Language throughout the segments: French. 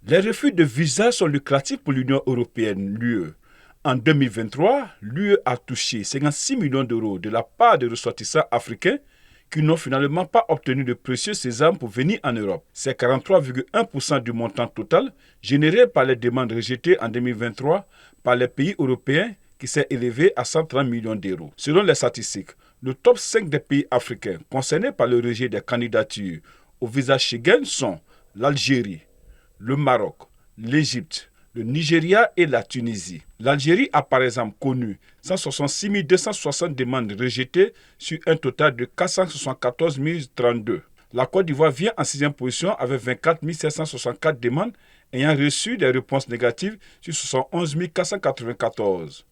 Les refus de visa sont lucratifs pour l'Union européenne, l'UE. En 2023, l'UE a touché 56 millions d'euros de la part des ressortissants africains qui n'ont finalement pas obtenu de précieux sésame pour venir en Europe. C'est 43,1% du montant total généré par les demandes rejetées en 2023 par les pays européens qui s'est élevé à 130 millions d'euros. Selon les statistiques, le top 5 des pays africains concernés par le rejet des candidatures au visa Schengen sont l'Algérie, le Maroc, l'Égypte, le Nigeria et la Tunisie. L'Algérie a par exemple connu 166 260 demandes rejetées sur un total de 474 032. La Côte d'Ivoire vient en sixième position avec 24 764 demandes ayant reçu des réponses négatives sur 71 494.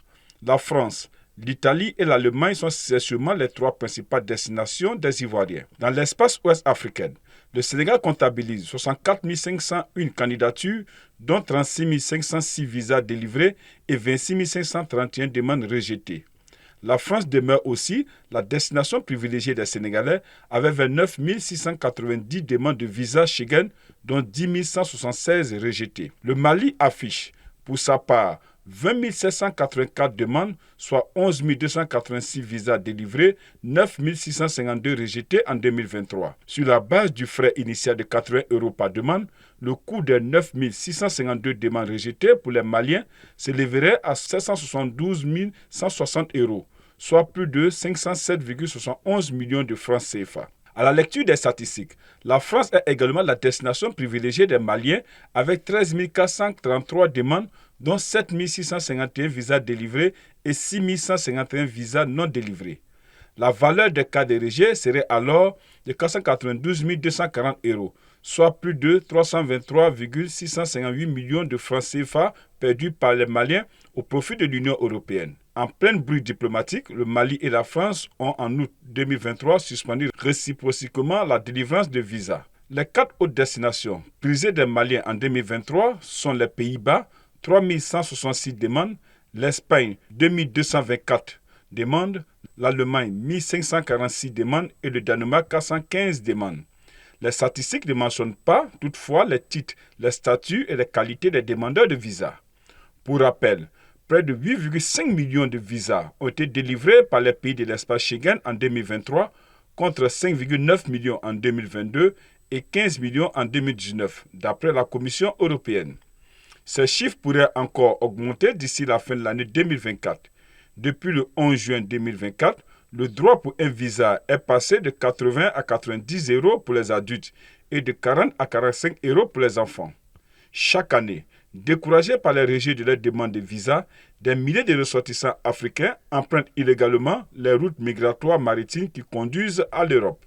La France, l'Italie et l'Allemagne sont sûrement les trois principales destinations des Ivoiriens. Dans l'espace ouest africain, le Sénégal comptabilise 64 501 candidatures, dont 36 506 visas délivrés et 26 531 demandes rejetées. La France demeure aussi la destination privilégiée des Sénégalais avec 29 690 demandes de visa Schengen, dont 10 176 rejetées. Le Mali affiche, pour sa part, 20 784 demandes, soit 11 286 visas délivrés, 9 652 rejetés en 2023. Sur la base du frais initial de 80 euros par demande, le coût des 9 652 demandes rejetées pour les Maliens s'élèverait à 772 160 euros, soit plus de 507,71 millions de francs CFA. À la lecture des statistiques, la France est également la destination privilégiée des Maliens avec 13 433 demandes, dont 7 651 visas délivrés et 6 151 visas non délivrés. La valeur des cas de rejet serait alors de 492 240 euros, soit plus de 323,658 millions de francs CFA perdus par les Maliens au profit de l'Union européenne. En pleine bruit diplomatique, le Mali et la France ont en août 2023 suspendu réciproquement la délivrance de visas. Les 4 autres destinations prisées des Maliens en 2023 sont les Pays-Bas, 3 166 demandes, l'Espagne, 2224 demandes, l'Allemagne, 1546 demandes et le Danemark, 415 demandes. Les statistiques ne mentionnent pas, toutefois, les titres, les statuts et les qualités des demandeurs de visas. Pour rappel, près de 8,5 millions de visas ont été délivrés par les pays de l'espace Schengen en 2023, contre 5,9 millions en 2022 et 15 millions en 2019, d'après la Commission européenne. Ces chiffres pourraient encore augmenter d'ici la fin de l'année 2024. Depuis le 11 juin 2024, le droit pour un visa est passé de 80 à 90 euros pour les adultes et de 40 à 45 euros pour les enfants. Chaque année, découragés par les rejets de leurs demandes de visa, des milliers de ressortissants africains empruntent illégalement les routes migratoires maritimes qui conduisent à l'Europe.